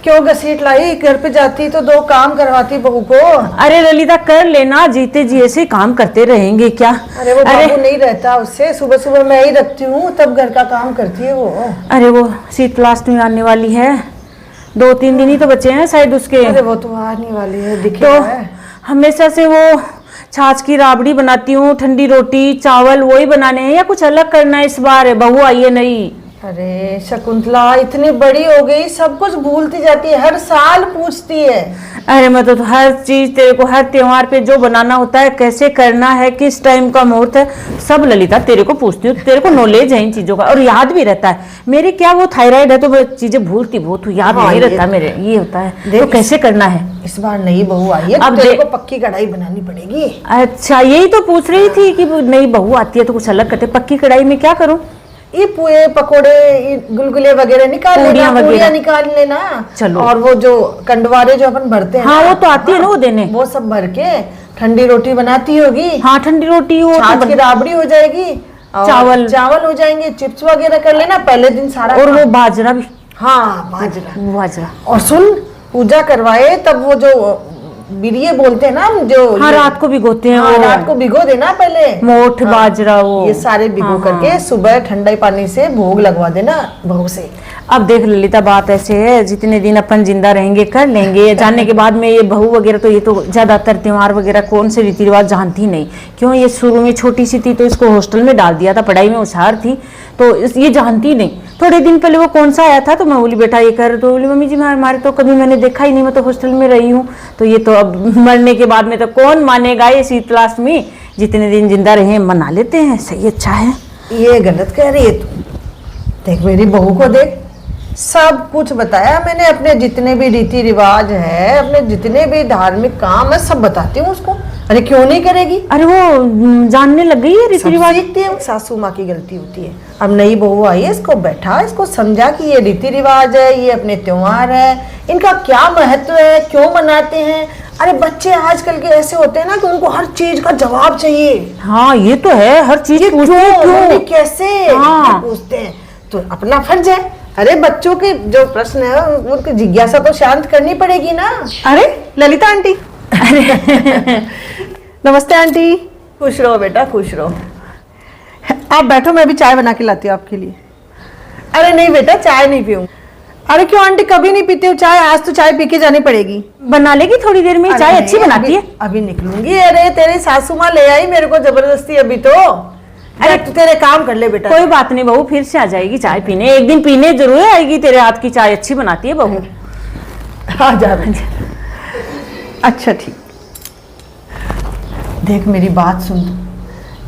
क्यों घसीट लाई? घर पे जाती तो 2 काम करवाती बहू को। अरे ललिता कर लेना, जीते जी ऐसे काम करते रहेंगे क्या। अरे वो बाबू नहीं रहता उससे, सुबह सुबह मैं ही रखती हूँ, तब घर का काम करती है वो। अरे वो शीतलाष्टमी आने वाली है, 2-3 दिन ही तो बचे हैं शायद उसके। अरे वो तो आने वाली है, दिखे तो है। हमेशा से वो छाछ की राबड़ी बनाती हूँ, ठंडी रोटी चावल वही बनाने हैं या कुछ अलग करना है इस बार? बहू आई है नहीं। अरे शकुंतला इतनी बड़ी हो गई, सब कुछ भूलती जाती है, हर साल पूछती है। अरे मैं तो हर चीज तेरे को, हर त्योहार पे जो बनाना होता है, कैसे करना है, किस टाइम का मुहूर्त है, सब ललिता तेरे को पूछती हूँ। तेरे को नॉलेज है इन चीजों का और याद भी रहता है। मेरी क्या वो थायराइड है तो वो चीजें भूलती बहुत हूँ, याद नहीं रहता मेरे, ये होता है। तो कैसे करना है? इस बार नई बहू आई है, अब तेरे को पक्की कढ़ाई बनानी पड़ेगी। अच्छा यही तो पूछ रही थी कि नई बहू आती है तो कुछ अलग करते। पक्की कढ़ाई में क्या करूँ? ये पुए पकोड़े गुलगुले वगैरह निकाल लेना, पूरियां निकाल लेना। चलो। और वो जो कंडवारे जो अपन भरते हैं, हाँ वो तो आती है ना वो देने, वो सब भर के ठंडी रोटी बनाती होगी। हाँ ठंडी रोटी हो, छाछ की राबड़ी हो जाएगी, चावल हो जाएंगे, चिप्स वगैरह कर लेना पहले दिन सारा। और वो बाजरा भी। हाँ बाजरा। और सुन, पूजा करवाए तब वो जो बिरिये बोलते हैं ना जो, हाँ रात को भिगोते हैं। हाँ, रात को भिगो देना पहले, मोठ बाजरा वो ये सारे भिगो करके सुबह ठंडे पानी से भोग लगवा देना बहू से। अब देख ललिता बात ऐसे है, जितने दिन अपन जिंदा रहेंगे कर लेंगे। जानने के बाद में ये बहू वगैरह तो ये तो ज्यादातर त्योहार वगैरह कौन से रीति रिवाज जानती नहीं। क्यों, ये शुरू में छोटी सी थी तो इसको हॉस्टल में डाल दिया था, पढ़ाई में होशियार थी तो ये जानती नहीं। थोड़े दिन पहले वो कौन सा आया था तो मैं बोली बेटा ये कर, तो बोली मम्मी जी हमारे तो कभी मैंने देखा ही नहीं, मैं तो हॉस्टल में रही हूँ। तो ये तो अब मरने के बाद में तो कौन मानेगा, ये शीतलाष्टमी जितने दिन जिंदा रहे मना लेते हैं, सही अच्छा है। ये गलत कह रही है तू। देख मेरी बहू को देख, सब कुछ बताया मैंने, अपने जितने भी रीति रिवाज है, अपने जितने भी धार्मिक काम है सब बताती हूँ उसको। अरे क्यों नहीं करेगी? अरे वो जानने लग गई है रीति रिवाज। सीखती है, सासू माँ की गलती होती है। अब नई बहू आई है, इसको बैठा, इसको समझा कि ये रीति रिवाज है, ये अपने त्योहार है, इनका क्या महत्व है, क्यों मनाते हैं। अरे बच्चे आजकल के ऐसे होते हैं ना कि उनको हर चीज का जवाब चाहिए। हाँ ये तो है, हर चीज क्यों कैसे पूछते हैं, तो अपना फर्ज है। अरे बच्चों के जो प्रश्न है उनकी जिज्ञासा तो शांत करनी पड़ेगी ना। अरे ललिता आंटी नमस्ते आंटी। खुश रहो बेटा, खुश रहो। आप बैठो, मैं भी चाय बना के लाती हूँ आपके लिए। अरे नहीं बेटा, चाय नहीं पीऊँ। अरे क्यों आंटी, कभी नहीं पीते हो चाय, आज तो चाय पी के जानी पड़ेगी। बना लेगी थोड़ी देर में, चाय अच्छी बनाती है। अभी निकलूंगी। अरे तेरी सासू माँ ले आई मेरे को जबरदस्ती अभी तो। अरे तू तेरे काम कर ले बेटा। कोई बात नहीं बहू, फिर से आ जाएगी चाय पीने, एक दिन पीने जरूर आएगी। तेरे हाथ की चाय अच्छी बनाती है बहू। आ जा। अच्छा ठीक। देख मेरी बात सुन,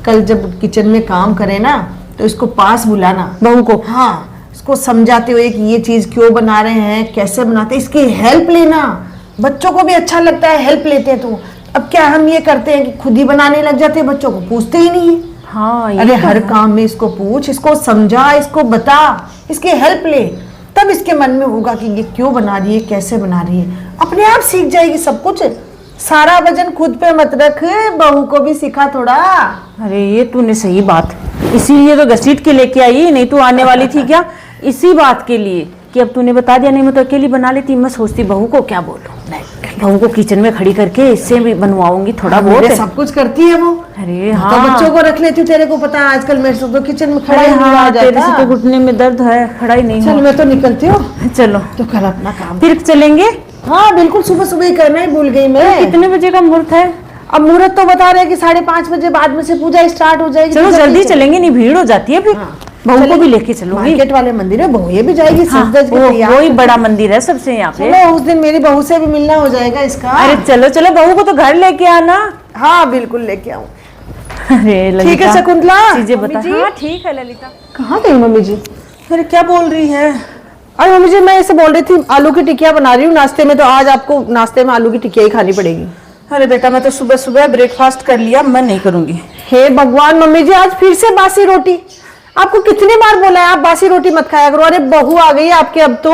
कल जब किचन में काम करे ना तो इसको पास बुलाना बहू को। हाँ, इसको समझाते हुए कि ये चीज क्यों बना रहे हैं, कैसे बनाते हैं, इसकी हेल्प लेना। बच्चों को भी अच्छा लगता है, हेल्प लेते हैं। तो अब क्या हम ये करते हैं कि खुद ही बनाने लग जाते हैं, बच्चों को पूछते ही नहीं है। हाँ, अरे हर काम में इसको पूछ, इसको समझा, इसको बता, इसकी हेल्प ले, तब इसके मन में होगा कि ये क्यों बना रही है, कैसे बना रही है। अपने आप सीख जाएगी सब कुछ। सारा वजन खुद पे मत रख, बहू को भी सिखा थोड़ा। अरे ये तूने सही बात, इसीलिए तो घसीट के लेके आई, नहीं तू आने वाली थी क्या इसी बात के लिए कि अब तूने बता दिया। नहीं मैं तो अकेली बना लेती। मैं सोचती बहू को क्या बोलूं, बहू को किचन में खड़ी करके इससे भी बनवाऊंगी थोड़ा बहुत। सब कुछ करती है वो। अरे हाँ, तो बच्चों को रख लेती हूँ। तेरे को पता है आजकल मेरे से तो किचन में खड़ा ही नहीं आ जाता। तेरे से तो घुटने में दर्द है, खड़ा ही नहीं। चल मैं तो निकलती हूँ। चलो तो कर अपना काम। फिर चलेंगे। हाँ बिल्कुल, सुबह सुबह ही करना ही भूल गई मैं। कितने बजे का मुहूर्त है? अब मुहूर्त तो बता रहे कि 5:30 बजे बाद में से पूजा स्टार्ट हो जाएगी। चलो जल्दी चलेंगे, नहीं भीड़ हो जाती है फिर। बहू को भी लेके चलूंगी। मार्केट वाले मंदिर में बहू ये भी जाएगी। वही बड़ा मंदिर है सबसे यहाँ पे। चलो उस दिन मेरी बहू से भी मिलना हो जाएगा इसका। अरे चलो चलो, बहू को तो घर लेके आना। हाँ बिल्कुल लेके आऊँ। अरे ठीक है शकुंतला, चीजें बता। हाँ ठीक है ललिता। कहाँ गई मम्मी जी? अरे क्या बोल रही है? अरे मम्मी जी मैं ऐसे बोल रही थी, आलू की टिकिया बना रही हूँ नाश्ते में, तो आज आपको नाश्ते में आलू की टिकिया ही खानी पड़ेगी। अरे बेटा मैं तो सुबह सुबह ब्रेकफास्ट कर लिया, मैं नहीं करूंगी। हे भगवान मम्मी जी, आज फिर से बासी रोटी। आपको कितनी बार बोला है आप बासी रोटी मत खाया करो। अरे बहू आ गई है आपके, अब तो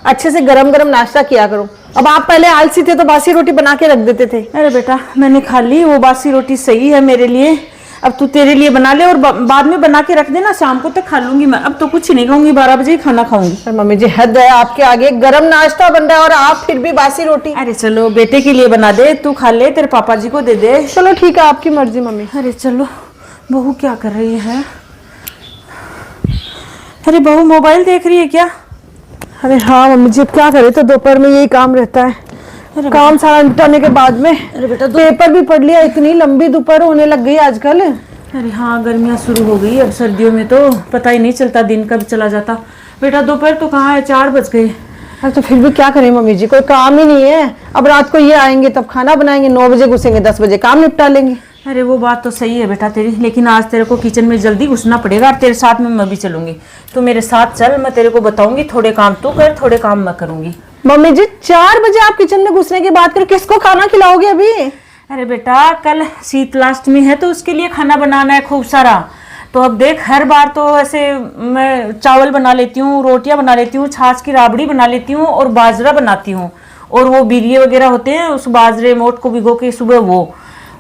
अच्छे से गरम गरम नाश्ता किया करो। अब आप पहले आलसी थे तो बासी रोटी बना के रख देते थे। अरे बेटा मैंने खा ली, वो बासी रोटी सही है मेरे लिए। अब तू तेरे लिए बना ले और बाद में बना के रख देना, शाम को तक खा लूंगी मैं। अब तो कुछ नहीं खाऊंगी, 12 बजे ही खाना खाऊंगी। अरे मम्मी जी हद है आपके आगे, गरम नाश्ता बन रहा है और आप फिर भी बासी रोटी। अरे चलो बेटे के लिए बना दे, तू खा ले, तेरे पापा जी को दे दे। चलो ठीक है, आपकी मर्जी मम्मी। अरे चलो, बहू क्या कर रही है? अरे बहू मोबाइल देख रही है क्या? अरे हाँ मम्मी जी, अब क्या करे, तो दोपहर में यही काम रहता है। काम सारा निपटाने के बाद में अरे बेटा पेपर भी पढ़ लिया, इतनी लंबी दोपहर होने लग गई आजकल। अरे हाँ, गर्मियाँ शुरू हो गई, अब सर्दियों में तो पता ही नहीं चलता दिन कब चला जाता। बेटा दोपहर तो कहाँ है, 4 बज गए। अरे तो फिर भी क्या करें मम्मी जी, कोई काम ही नहीं है। अब रात को ये आएंगे तब खाना बनाएंगे, 9 बजे घुसेंगे, 10 बजे काम निपटा लेंगे। अरे वो बात तो सही है बेटा तेरी, लेकिन आज तेरे को किचन में जल्दी घुसना पड़ेगा और तेरे साथ में मैं भी चलूंगी। तो मेरे साथ चल, मैं तेरे को बताऊंगी, थोड़े काम तू कर, थोड़े काम मैं करूंगी। मम्मी जी 4 बजे आप किचन में घुसने की बात करें, किसको खाना खिलाओगे अभी? अरे बेटा कल शीतलाष्टमी है तो उसके लिए खाना बनाना है खूब सारा। तो अब देख, हर बार तो ऐसे मैं चावल बना लेती हूँ, रोटियां बना लेती हूँ, छाछ की राबड़ी बना लेती हूँ और बाजरा बनाती हूँ, और वो बिरिये वगैरह होते हैं, उस बाजरे मोट को भिगो के सुबह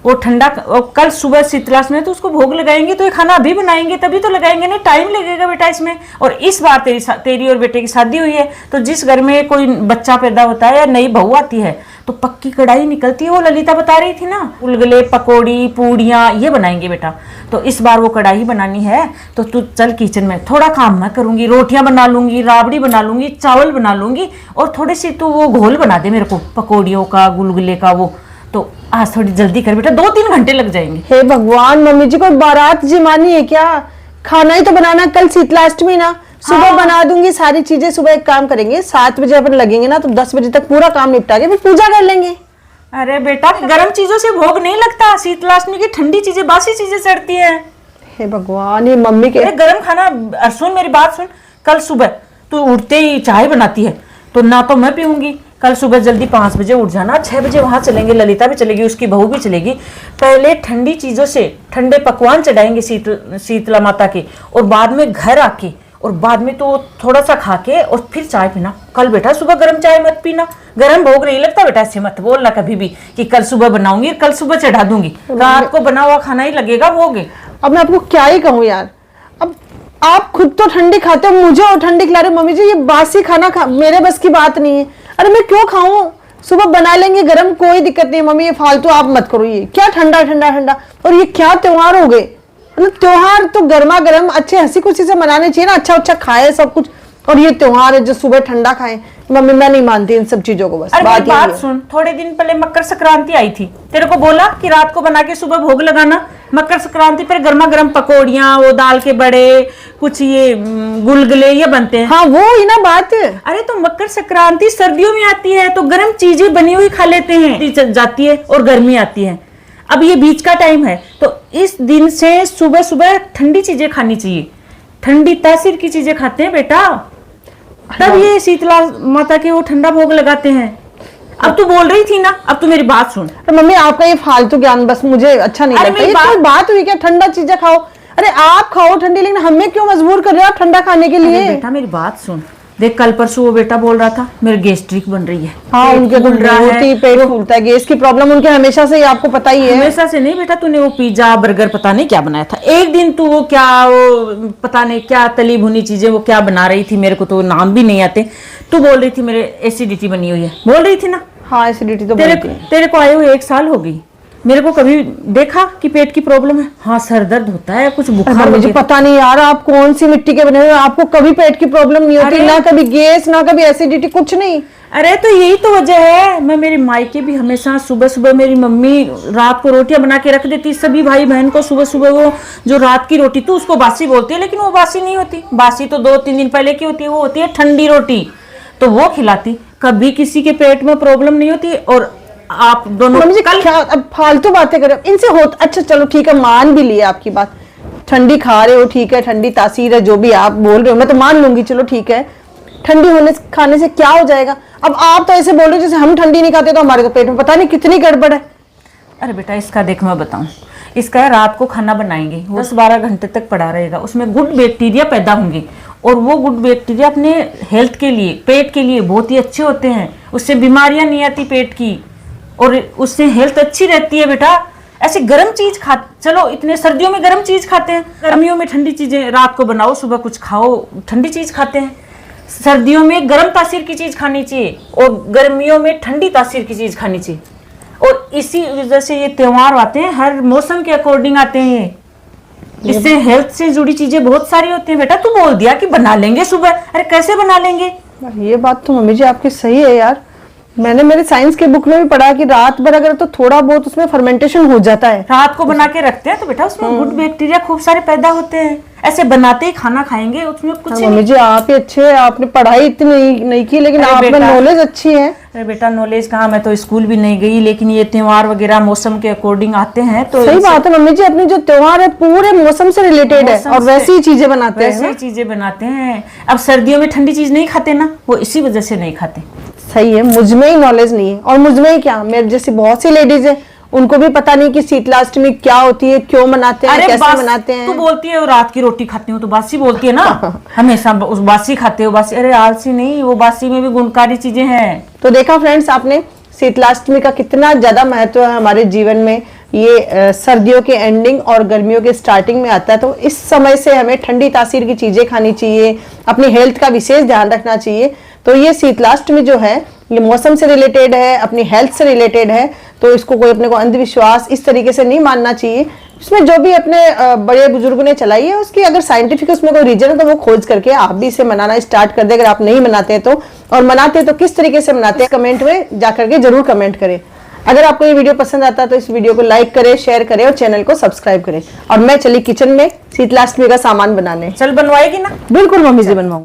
वो ठंडा, कल सुबह शीतलाष्टमी में तो उसको भोग लगाएंगे। तो ये खाना अभी बनाएंगे तभी तो लगाएंगे, नहीं टाइम लगेगा बेटा इसमें। और इस बार तेरी और बेटे की शादी हुई है, तो जिस घर में कोई बच्चा पैदा होता है या नई बहू आती है तो पक्की कढ़ाई निकलती है। वो ललिता बता रही थी ना, उलगले, पकौड़ी, पूड़ियाँ ये बनाएंगे बेटा। तो इस बार वो कढ़ाई बनानी है, तो तू चल किचन में, थोड़ा काम मैं करूंगी, रोटियां बना लूंगी, राबड़ी बना लूंगी, चावल बना लूंगी, और थोड़ी सी तू वो घोल बना दे मेरे को पकौड़ियों का, गुलगुले का। वो तो आज थोड़ी जल्दी कर बेटा, 2-3 घंटे लग जाएंगे। हे भगवान, मम्मी जी कोई बारात जिमानी है क्या? खाना ही तो बनाना, कल शीतलाष्टमी ना, सुबह हाँ। बना दूंगी सारी चीजें। सुबह एक काम करेंगे, 7 बजे अपन लगेंगे ना, तो 10 बजे तक पूरा काम निपटा के फिर पूजा कर लेंगे। अरे बेटा गर्म चीजों से भोग नहीं लगता, शीतलाष्टमी की ठंडी चीजें, बासी चीजें चढ़ती है। हे भगवान, ये मम्मी के अरे गर्म खाना, सुन मेरी बात सुन, कल सुबह तू उठते ही चाय बनाती है तो ना तो मैं पीऊंगी। कल सुबह जल्दी 5 बजे उठ जाना, 6 बजे वहां चलेंगे, ललिता भी चलेगी, उसकी बहू भी चलेगी। पहले ठंडी चीजों से ठंडे पकवान चढ़ाएंगे शीतला माता के, और बाद में घर आके, और बाद में तो थोड़ा सा खा के और फिर चाय पीना। कल बेटा सुबह गर्म चाय मत पीना, गर्म भोग नहीं लगता बेटा, ऐसे मत बोलना कभी भी कि कल सुबह बनाऊंगी, कल सुबह चढ़ा दूंगी। रात को बना हुआ खाना ही लगेगा भोग। अब मैं आपको क्या ही कहूँ यार, अब आप खुद तो ठंडी खाते हो, मुझे और ठंडी खिला रहे हो। मम्मी जी ये बासी खाना मेरे बस की बात नहीं है। अरे मैं क्यों खाऊं, सुबह बना लेंगे गरम, कोई दिक्कत नहीं। मम्मी ये फालतू आप मत करो, ये क्या ठंडा ठंडा ठंडा, और ये क्या त्योहार हो गए। मतलब त्योहार तो गर्मा गर्म अच्छे हंसी खुशी से मनाने चाहिए ना, अच्छा अच्छा खाए सब कुछ, और ये त्योहार है जो सुबह ठंडा खाए। मम्मी मैं नहीं मानती इन सब चीजों को। बस अरे बात बात ये सुन, थोड़े दिन पहले मकर संक्रांति आई थी, तेरे को बोला कि रात को बना के सुबह भोग लगाना। मकर संक्रांति पर गर्मा गर्म पकौड़ियाँ, वो दाल के बड़े, कुछ ये गुलगुले ये बनते हैं। हाँ वो ही ना बात। अरे तो मकर संक्रांति सर्दियों में आती है तो गर्म चीजें बनी हुई खा लेते हैं, जाती है और गर्मी आती है। अब ये बीच का टाइम है, तो इस दिन से सुबह सुबह ठंडी चीजें खानी चाहिए, ठंडी तासीर की चीजें खाते हैं बेटा, तब ये शीतला माता के वो ठंडा भोग लगाते हैं। अब तू बोल रही थी ना, अब तू मेरी बात सुन। मम्मी आपका ये फालतू ज्ञान बस मुझे अच्छा नहीं लगता। ये कोई बात हुई क्या, ठंडा चीजें खाओ? अरे आप खाओ ठंडी, लेकिन हमें क्यों मजबूर कर रहे हो आप ठंडा खाने के लिए? बेटा मेरी बात सुन, देख कल परसों वो बेटा बोल रहा था मेरे गैस्ट्रिक बन रही है। हाँ उनके तो बहुत ही पेट फूलता है, गैस की प्रॉब्लम उनके हमेशा से, आपको पता ही है। हमेशा से नहीं बेटा, तूने वो पिज्जा बर्गर पता नहीं क्या बनाया था एक दिन, तू वो क्या, वो पता नहीं क्या तली भुनी चीजें वो क्या बना रही थी, मेरे को तो नाम भी नहीं आते। तू बोल रही थी मेरे एसिडिटी बनी हुई है, बोल रही थी ना। हाँ एसिडिटी तो तेरे को आए हुए 1 साल हो गई, मेरे को कभी देखा कि पेट की प्रॉब्लम है? हाँ सर दर्द होता है, कुछ बुखार। मुझे पता नहीं यार आप कौन सी मिट्टी के बने हुए, आपको कभी पेट की प्रॉब्लम नहीं होती, ना कभी गैस ना कभी एसिडिटी, कुछ नहीं। अरे तो यही तो वजह है। मैं मेरे मायके भी हमेशा सुबह सुबह मेरी मम्मी रात को रोटियां बना के रख देती, सभी भाई बहन को सुबह सुबह वो जो रात की रोटी, तो उसको बासी बोलती है, लेकिन वो बासी नहीं होती, बासी तो 2-3 दिन पहले की होती है, वो होती है ठंडी रोटी, तो वो खिलाती, कभी किसी के पेट में प्रॉब्लम नहीं होती। और आप दोनों कल क्या अब फालतू बातें कर रहे हो, इनसे हो अच्छा चलो ठीक है, मान भी लिया आपकी बात, ठंडी खा रहे हो ठीक है, ठंडी तासीर है जो भी आप बोल रहे हो मैं तो मान लूंगी, चलो ठीक है, ठंडी होने खाने से क्या हो जाएगा। अब आप तो ऐसे बोल रहे हो जैसे हम ठंडी नहीं खाते तो हमारे तो पेट में पता नहीं कितनी गड़बड़ है। अरे बेटा इसका देख मैं बताऊं, इसका रात को खाना बनाएंगे, 10-12 घंटे तक पड़ा रहेगा, उसमें गुड बैक्टीरिया पैदा होंगे, और वो गुड बैक्टीरिया अपने हेल्थ के लिए, पेट के लिए बहुत ही अच्छे होते हैं, उससे बीमारियां नहीं आती पेट की, और उससे हेल्थ अच्छी रहती है बेटा। ऐसे गर्म चीज खा, चलो इतने सर्दियों में गर्म चीज खाते हैं, गर्मियों में ठंडी चीजें रात को बनाओ सुबह कुछ खाओ, ठंडी चीज खाते हैं। सर्दियों में गर्म तासीर की चीज खानी चाहिए और गर्मियों में ठंडी तासीर की चीज खानी चाहिए। और इसी वजह से ये त्योहार आते हैं, हर मौसम के अकॉर्डिंग आते हैं। इससे हेल्थ से जुड़ी चीजें बहुत सारी होती हैं। बेटा तू बोल दिया कि बना लेंगे सुबह, अरे कैसे बना लेंगे? ये बात तो मम्मी जी आपकी सही है यार। मैंने मेरे साइंस के बुक में भी पढ़ा कि रात भर अगर तो थोड़ा बहुत उसमें फर्मेंटेशन हो जाता है, रात को बना के रखते हैं तो बेटा उसमें गुड बैक्टीरिया खूब सारे पैदा होते हैं। ऐसे बनाते ही खाना खाएंगे उसमें कुछ नहीं। मम्मी जी आप ही अच्छे हैं, आपने पढ़ाई इतनी नहीं की लेकिन अरे आप में बेटा, नॉलेज अच्छी है। अरे बेटा नॉलेज कहाँ, मैं तो स्कूल भी नहीं गई, लेकिन ये त्योहार वगैरह मौसम के अकॉर्डिंग आते हैं तो सही बात है मम्मी जी, अपनी जो त्योहार है पूरे मौसम से रिलेटेड है मौसम और से- वैसी ही चीजें बनाते हैं वैसे ही ना? चीजें बनाते हैं। अब सर्दियों में ठंडी चीज नहीं खाते ना, वो इसी वजह से नहीं खाते। सही है, मुझ में ही नॉलेज नहीं है। और मुझ में ही क्या, मेरे जैसी बहुत सी लेडीज है उनको भी पता नहीं कि शीतलाष्टमी क्या होती है, क्यों मनाते हैं, कैसे मनाते हैं। तू बोलती है रात की रोटी खाती हूँ तो बासी बोलती है ना हमेशा उस बासी खाते हो बासी। अरे आलसी नहीं, वो बासी में भी गुणकारी चीजें हैं। तो देखा फ्रेंड्स आपने शीतलाष्टमी का कितना ज्यादा महत्व है हमारे जीवन में। ये सर्दियों के एंडिंग और गर्मियों के स्टार्टिंग में आता है, तो इस समय से हमें ठंडी तासीर की चीजें खानी चाहिए, अपनी हेल्थ का विशेष ध्यान रखना चाहिए। तो ये शीतलाष्टमी जो है ये मौसम से रिलेटेड है, अपनी हेल्थ से रिलेटेड है, तो इसको कोई अपने को अंधविश्वास इस तरीके से नहीं मानना चाहिए। इसमें जो भी अपने बड़े बुजुर्गों ने चलाई है उसकी अगर साइंटिफिक उसमें कोई रीजन है तो वो खोज करके आप भी इसे मनाना स्टार्ट कर दे, अगर आप नहीं मनाते हैं तो। और मनाते हैं तो किस तरीके से मनाते हैं कमेंट में जा करके जरूर कमेंट करें। अगर आपको ये वीडियो पसंद आता है तो इस वीडियो को लाइक करें, शेयर करें और चैनल को सब्सक्राइब करें। और मैं चली किचन में शीतलाष्टमी का सामान बनाने। चल बनवाएगी ना? बिल्कुल मम्मी जी बनवाऊं।